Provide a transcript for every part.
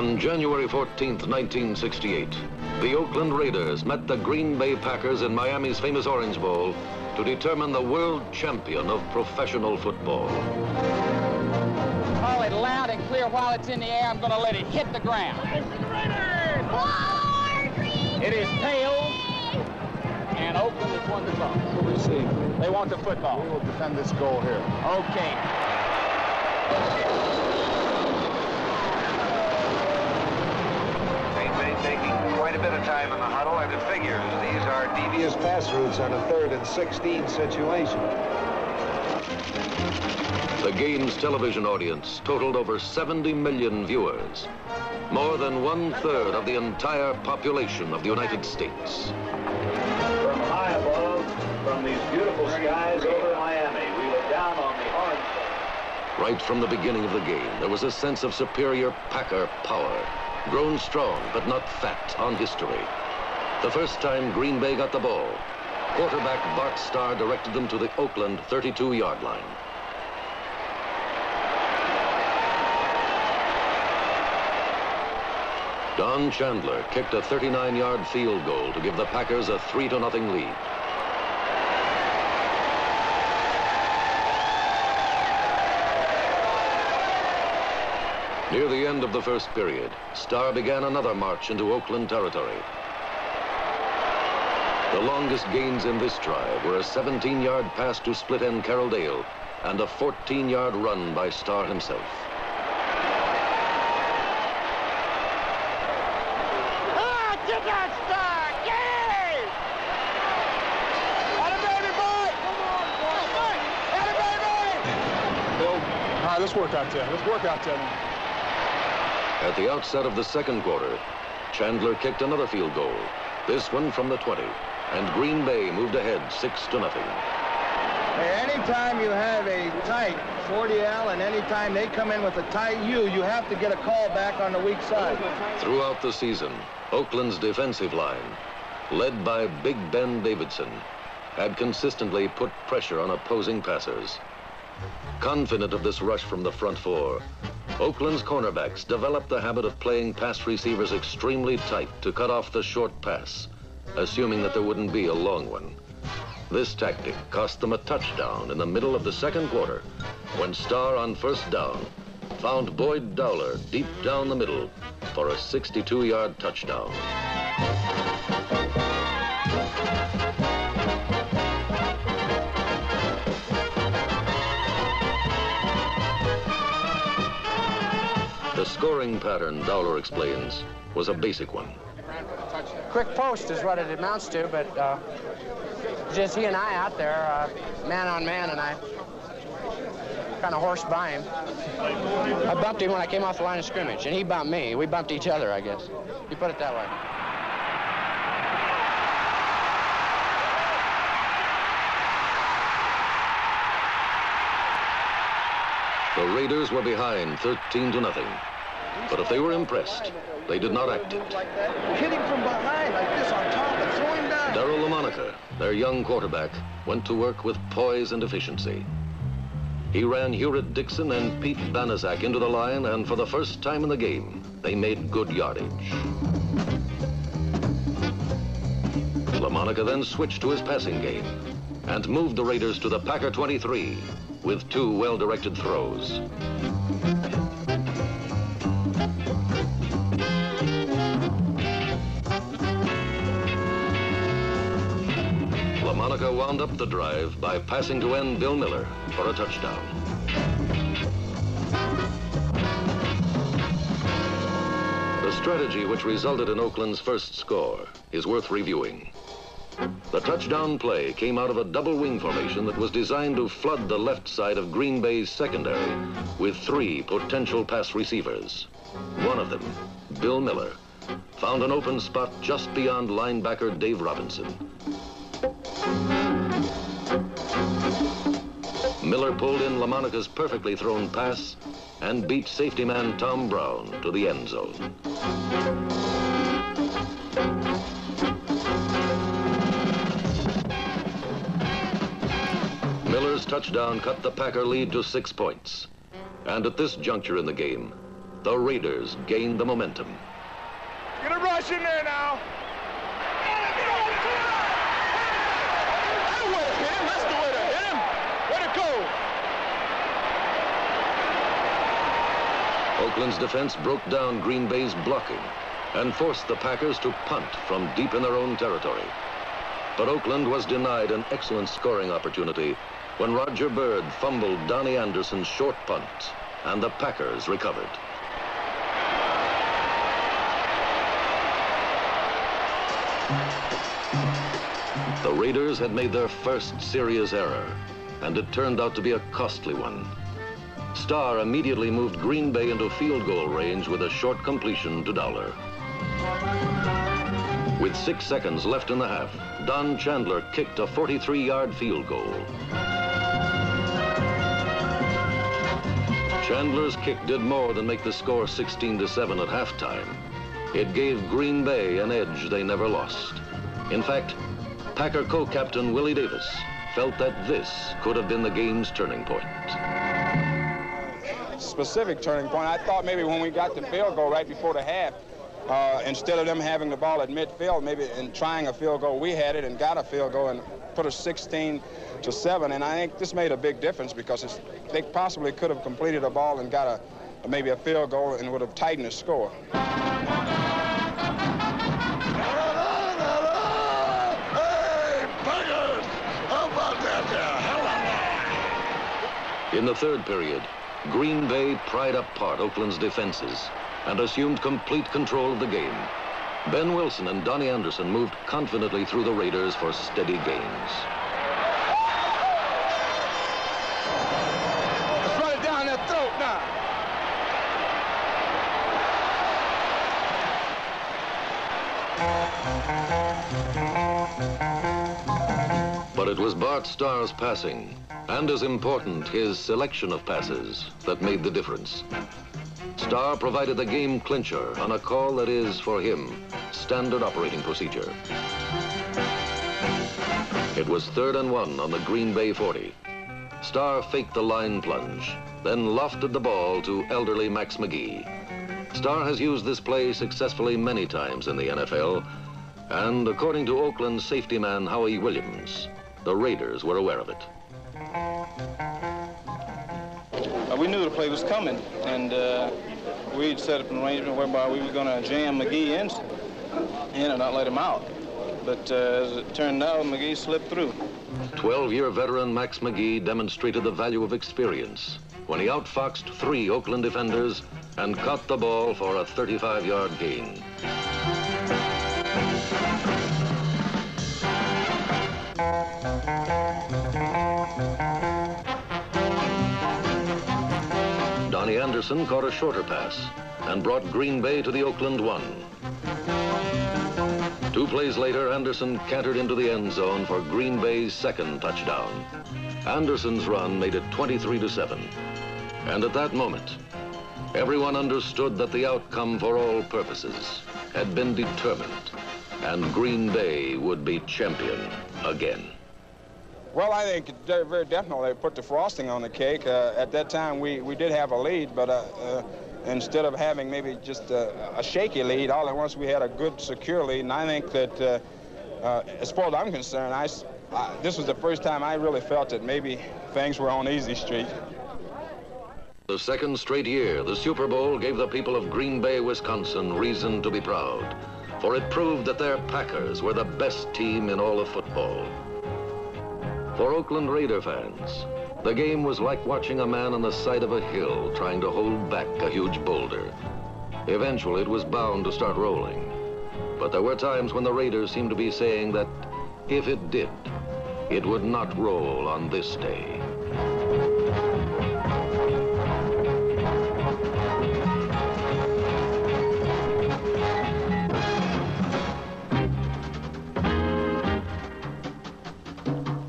On January 14th, 1968, the Oakland Raiders met the Green Bay Packers in Miami's famous Orange Bowl to determine the world champion of professional football. Call it loud and clear while it's in the air. I'm going to let it hit the ground. It is tails, and Oakland has won the ball. What do we see? They want the football. We will defend this goal here. Okay. Taking quite a bit of time in the huddle, and it figures these are devious pass routes on a 3rd and 16 situation. The game's television audience totaled over 70 million viewers, more than 1/3 of the entire population of the United States. From high above, from these beautiful skies over Miami, we look down on the Orange Bowl. Right from the beginning of the game, there was a sense of superior Packer power. Grown strong, but not fat, on history. The first time Green Bay got the ball, quarterback Bart Starr directed them to the Oakland 32-yard line. Don Chandler kicked a 39-yard field goal to give the Packers a 3-0 lead. Near the end of the first period, Starr began another march into Oakland territory. The longest gains in this drive were a 17-yard pass to split end Carroll Dale and a 14-yard run by Starr himself. Get that Starr! Yay! Atta baby boy! Atta baby! Bill, all right, let's work out there. Let's work out there now. At the outset of the second quarter, Chandler kicked another field goal, this one from the 20, and Green Bay moved ahead 6-0. Hey, anytime you have a tight 40L and anytime they come in with a tight U, you have to get a call back on the weak side. Throughout the season, Oakland's defensive line, led by Big Ben Davidson, had consistently put pressure on opposing passers. Confident of this rush from the front four, Oakland's cornerbacks developed the habit of playing pass receivers extremely tight to cut off the short pass, assuming that there wouldn't be a long one. This tactic cost them a touchdown in the middle of the second quarter when Starr on first down found Boyd Dowler deep down the middle for a 62-yard touchdown. The scoring pattern, Dowler explains, was a basic one. Quick post is what it amounts to, but just he and I out there, man on man, and I kind of horsed by him. I bumped him when I came off the line of scrimmage, and he bumped me. We bumped each other, I guess. You put it that way. The Raiders were behind 13-0. But if they were impressed, they did not act it. Hit him from behind like this on top and throw him down. Darryl LaMonica, their young quarterback, went to work with poise and efficiency. He ran Hewritt Dixon and Pete Banaszak into the line, and for the first time in the game, they made good yardage. LaMonica then switched to his passing game and moved the Raiders to the Packer 23 with 2 well-directed throws. LaMonica wound up the drive by passing to end Bill Miller for a touchdown. The strategy which resulted in Oakland's first score is worth reviewing. The touchdown play came out of a double wing formation that was designed to flood the left side of Green Bay's secondary with 3 potential pass receivers. One of them, Bill Miller, found an open spot just beyond linebacker Dave Robinson. Miller pulled in LaMonica's perfectly thrown pass and beat safety man Tom Brown to the end zone. Miller's touchdown cut the Packer lead to 6 points. And at this juncture in the game, the Raiders gained the momentum. Get a rush in there now. That's the way to hit him. That's the way to hit him. Way to go. Oakland's defense broke down Green Bay's blocking and forced the Packers to punt from deep in their own territory. But Oakland was denied an excellent scoring opportunity when Roger Byrd fumbled Donnie Anderson's short punt, and the Packers recovered. The Raiders had made their first serious error, and it turned out to be a costly one. Starr immediately moved Green Bay into field goal range with a short completion to Dowler. With 6 seconds left in the half, Don Chandler kicked a 43-yard field goal. Chandler's kick did more than make the score 16-7 at halftime. It gave Green Bay an edge they never lost. In fact, Packer co-captain Willie Davis felt that this could have been the game's turning point. Specific turning point. I thought maybe when we got the field goal right before the half, instead of them having the ball at midfield, maybe in trying a field goal, we had it and got a field goal and put us 16-7. And I think this made a big difference because they possibly could have completed a ball and got maybe a field goal and would have tightened the score. In the third period, Green Bay pried apart Oakland's defenses and assumed complete control of the game. Ben Wilson and Donnie Anderson moved confidently through the Raiders for steady gains. Let's run it down their throat now. But it was Bart Starr's passing, and as important, his selection of passes, that made the difference. Starr provided the game clincher on a call that is, for him, standard operating procedure. It was 3rd and 1 on the Green Bay 40. Starr faked the line plunge, then lofted the ball to elderly Max McGee. Starr has used this play successfully many times in the NFL, and according to Oakland safety man Howie Williams, the Raiders were aware of it. We knew the play was coming, and we'd set up an arrangement whereby we were going to jam McGee in and not let him out. But as it turned out, McGee slipped through. 12-year veteran Max McGee demonstrated the value of experience when he outfoxed 3 Oakland defenders and caught the ball for a 35-yard gain. Donnie Anderson caught a shorter pass and brought Green Bay to the Oakland 1. 2 plays later, Anderson cantered into the end zone for Green Bay's 2nd touchdown. Anderson's run made it 23-7. And at that moment, everyone understood that the outcome for all purposes had been determined, and Green Bay would be champion again. Well, I think very definitely put the frosting on the cake. At that time, we did have a lead, but instead of having maybe just a shaky lead, all at once we had a good, secure lead. And I think that, as far as I'm concerned, this was the first time I really felt that maybe things were on easy street. The 2nd straight year, the Super Bowl gave the people of Green Bay, Wisconsin, reason to be proud, for it proved that their Packers were the best team in all of football. For Oakland Raider fans, the game was like watching a man on the side of a hill trying to hold back a huge boulder. Eventually, it was bound to start rolling. But there were times when the Raiders seemed to be saying that if it did, it would not roll on this day.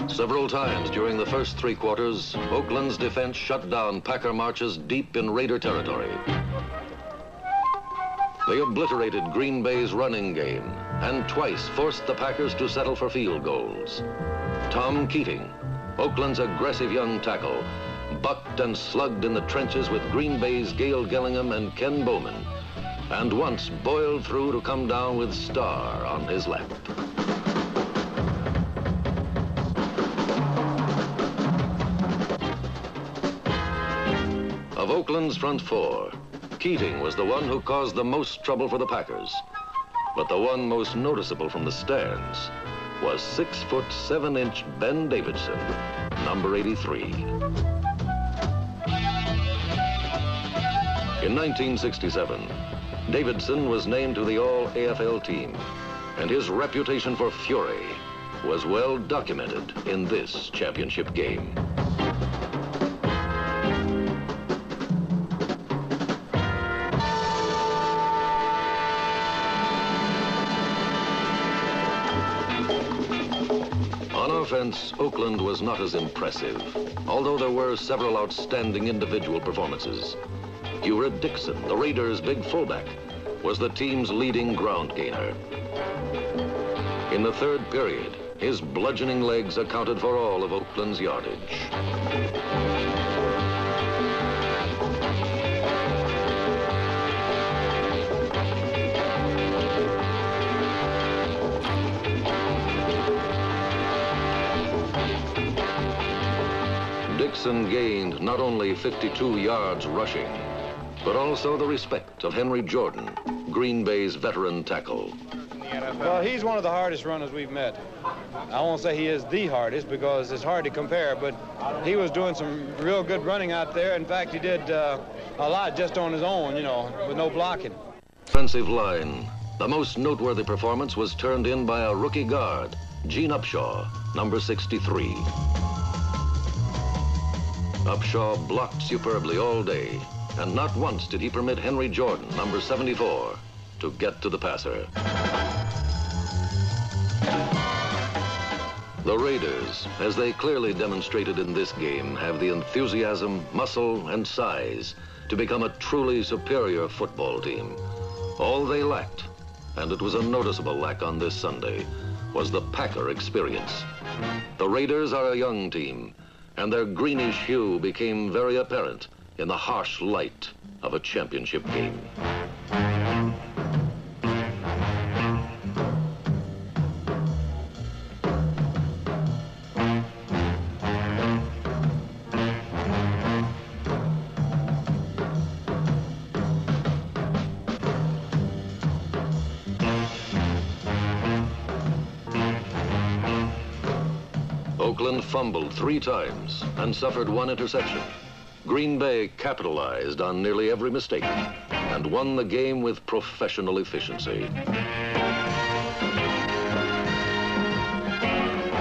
Several times during the first 3 quarters, Oakland's defense shut down Packer marches deep in Raider territory. They obliterated Green Bay's running game and twice forced the Packers to settle for field goals. Tom Keating, Oakland's aggressive young tackle, bucked and slugged in the trenches with Green Bay's Gale Gillingham and Ken Bowman, and once boiled through to come down with Starr on his lap. Of Oakland's front four, Keating was the one who caused the most trouble for the Packers. But the one most noticeable from the stands was 6'7" Ben Davidson, number 83. In 1967, Davidson was named to the All-AFL team, and his reputation for fury was well documented in this championship game. On offense, Oakland was not as impressive, although there were several outstanding individual performances. Heward Dixon, the Raiders' big fullback, was the team's leading ground gainer. In the third period, his bludgeoning legs accounted for all of Oakland's yardage. Dixon gained not only 52 yards rushing, but also the respect of Henry Jordan, Green Bay's veteran tackle. Well, he's one of the hardest runners we've met. I won't say he is the hardest because it's hard to compare, but he was doing some real good running out there. In fact, he did a lot just on his own, you know, with no blocking. Offensive line. The most noteworthy performance was turned in by a rookie guard, Gene Upshaw, number 63. Upshaw blocked superbly all day, and not once did he permit Henry Jordan, number 74, to get to the passer. The Raiders, as they clearly demonstrated in this game, have the enthusiasm, muscle, and size to become a truly superior football team. All they lacked, and it was a noticeable lack on this Sunday, was the Packer experience. The Raiders are a young team, and their greenish hue became very apparent in the harsh light of a championship game. Oakland fumbled 3 times and suffered 1 interception. Green Bay capitalized on nearly every mistake and won the game with professional efficiency.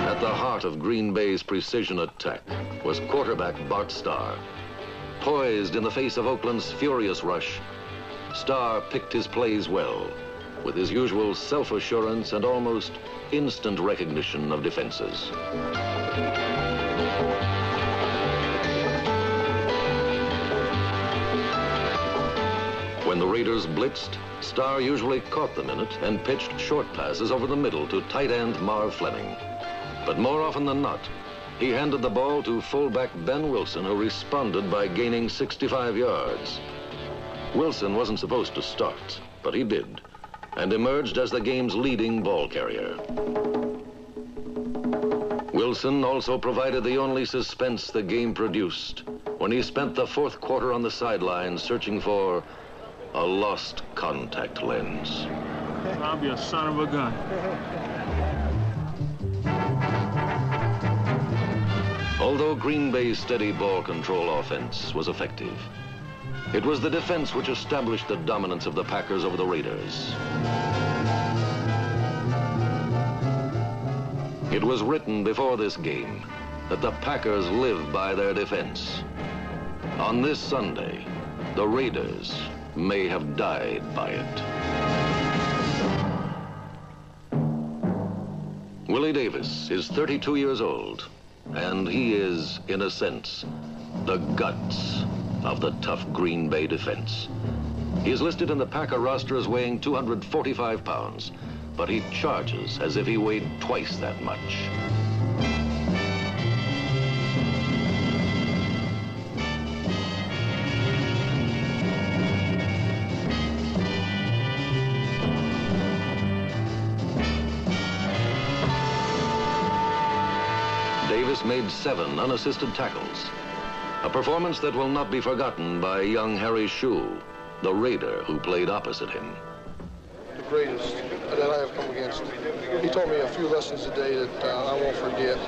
At the heart of Green Bay's precision attack was quarterback Bart Starr. Poised in the face of Oakland's furious rush, Starr picked his plays well, with his usual self-assurance and almost instant recognition of defenses. When the Raiders blitzed, Starr usually caught them in it and pitched short passes over the middle to tight end Marv Fleming. But more often than not, he handed the ball to fullback Ben Wilson, who responded by gaining 65 yards. Wilson wasn't supposed to start, but he did, and emerged as the game's leading ball carrier. Wilson also provided the only suspense the game produced when he spent the 4th quarter on the sidelines searching for a lost contact lens. I'll be a son of a gun. Although Green Bay's steady ball control offense was effective, it was the defense which established the dominance of the Packers over the Raiders. It was written before this game that the Packers live by their defense. On this Sunday, the Raiders may have died by it. Willie Davis is 32 years old, and he is, in a sense, the guts of the tough Green Bay defense. He is listed in the Packer roster as weighing 245 pounds, but he charges as if he weighed twice that much. Davis made 7 unassisted tackles. A performance that will not be forgotten by young Harry Shue, the Raider who played opposite him. The greatest that I have come against. He taught me a few lessons today that I won't forget.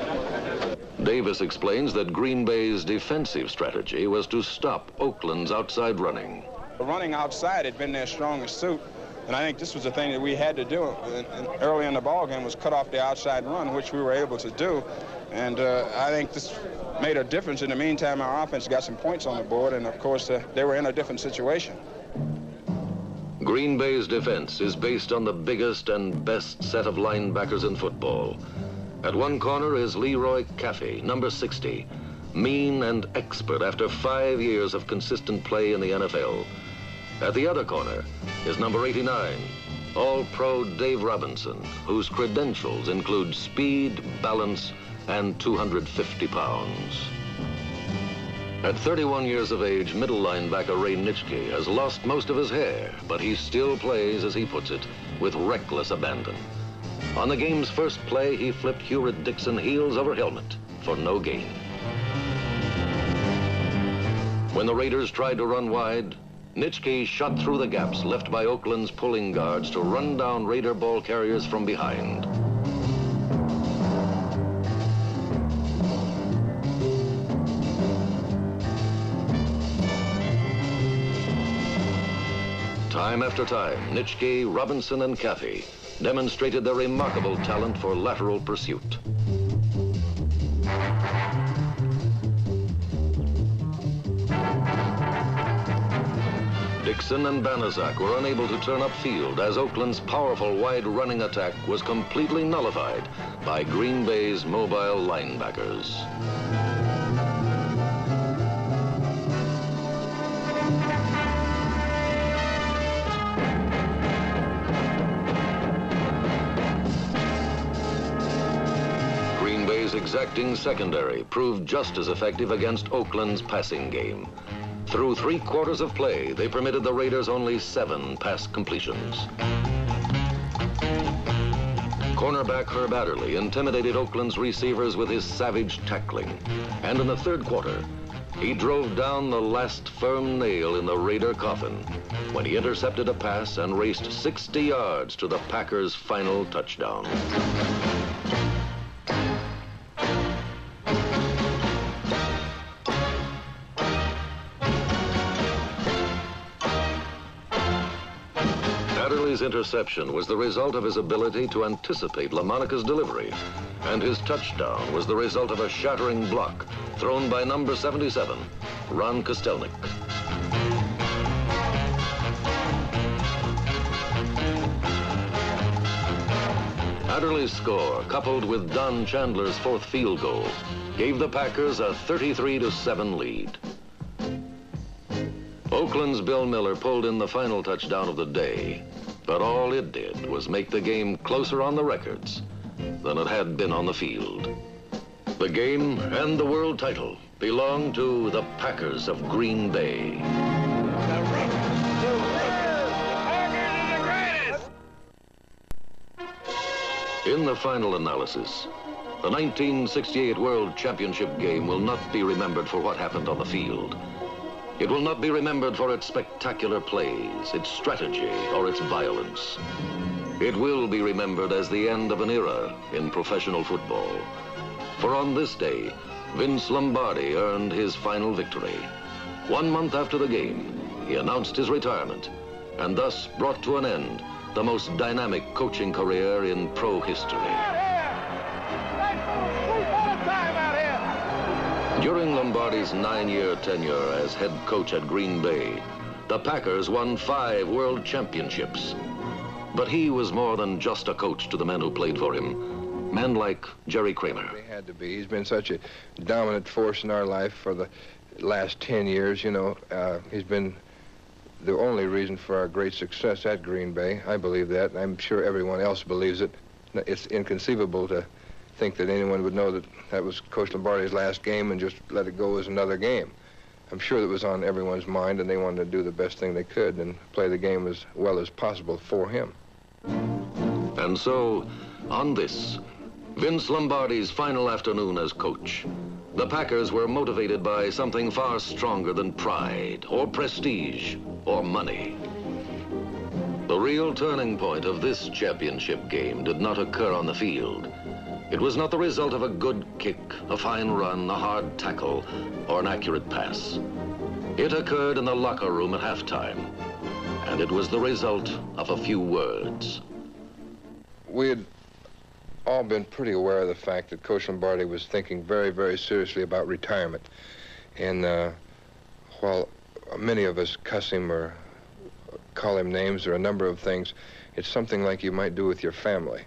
Davis explains that Green Bay's defensive strategy was to stop Oakland's outside running. Running outside had been their strongest suit, and I think this was the thing that we had to do early in the ball game, was cut off the outside run, which we were able to do. And I think this made a difference. In the meantime, our offense got some points on the board, and of course, they were in a different situation. Green Bay's defense is based on the biggest and best set of linebackers in football. At one corner is Leroy Caffey, number 60, mean and expert after 5 years of consistent play in the NFL. At the other corner is number 89, All-Pro Dave Robinson, whose credentials include speed, balance, and 250 pounds. At 31 years of age, middle linebacker Ray Nitschke has lost most of his hair, but he still plays, as he puts it, with reckless abandon. On the game's first play, he flipped Hewritt Dixon heels over helmet for no gain. When the Raiders tried to run wide, Nitschke shot through the gaps left by Oakland's pulling guards to run down Raider ball carriers from behind. Time after time, Nitschke, Robinson, and Caffey demonstrated their remarkable talent for lateral pursuit. Dixon and Banaszak were unable to turn upfield as Oakland's powerful wide running attack was completely nullified by Green Bay's mobile linebackers. Green Bay's exacting secondary proved just as effective against Oakland's passing game. Through 3 quarters of play, they permitted the Raiders only 7 pass completions. Cornerback Herb Adderley intimidated Oakland's receivers with his savage tackling. And in the 3rd quarter, he drove down the last firm nail in the Raider coffin when he intercepted a pass and raced 60 yards to the Packers' final touchdown. Adderley's interception was the result of his ability to anticipate LaMonica's delivery, and his touchdown was the result of a shattering block thrown by number 77, Ron Kostelnik. Adderley's score, coupled with Don Chandler's 4th field goal, gave the Packers a 33-7 lead. Oakland's Bill Miller pulled in the final touchdown of the day, but all it did was make the game closer on the records than it had been on the field. The game and the world title belong to the Packers of Green Bay. In the final analysis, the 1968 World Championship game will not be remembered for what happened on the field. It will not be remembered for its spectacular plays, its strategy, or its violence. It will be remembered as the end of an era in professional football. For on this day, Vince Lombardi earned his final victory. 1 month after the game, he announced his retirement and thus brought to an end the most dynamic coaching career in pro history. During Lombardi's 9-year tenure as head coach at Green Bay, the Packers won 5 world championships. But he was more than just a coach to the men who played for him. Men like Jerry Kramer. He had to be. He's been such a dominant force in our life for the last 10 years, you know. He's been the only reason for our great success at Green Bay. I believe that, and I'm sure everyone else believes it. It's inconceivable to think that anyone would know that that was Coach Lombardi's last game and just let it go as another game. I'm sure that was on everyone's mind, and they wanted to do the best thing they could and play the game as well as possible for him. And so, on this, Vince Lombardi's final afternoon as coach. The Packers were motivated by something far stronger than pride, or prestige, or money. The real turning point of this championship game did not occur on the field. It was not the result of a good kick, a fine run, a hard tackle, or an accurate pass. It occurred in the locker room at halftime, and it was the result of a few words. We had all been pretty aware of the fact that Coach Lombardi was thinking very, very seriously about retirement. And while many of us cuss him or call him names or a number of things, it's something like you might do with your family.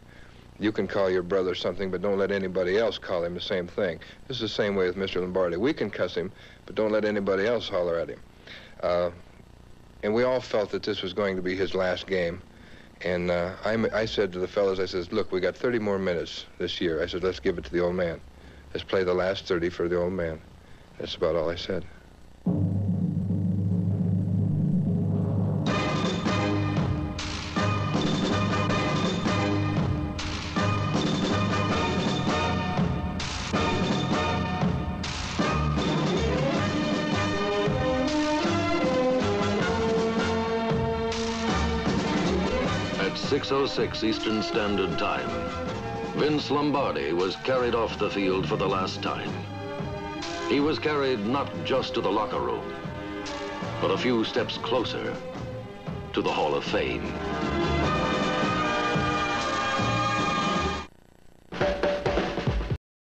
You can call your brother something, but don't let anybody else call him the same thing. This is the same way with Mr. Lombardi. We can cuss him, but don't let anybody else holler at him. And we all felt that this was going to be his last game. And I said to the fellas, I said, look, we got 30 more minutes this year. I said, let's give it to the old man. Let's play the last 30 for the old man. That's about all I said. At 6:06 Eastern Standard Time, Vince Lombardi was carried off the field for the last time. He was carried not just to the locker room, but a few steps closer to the Hall of Fame.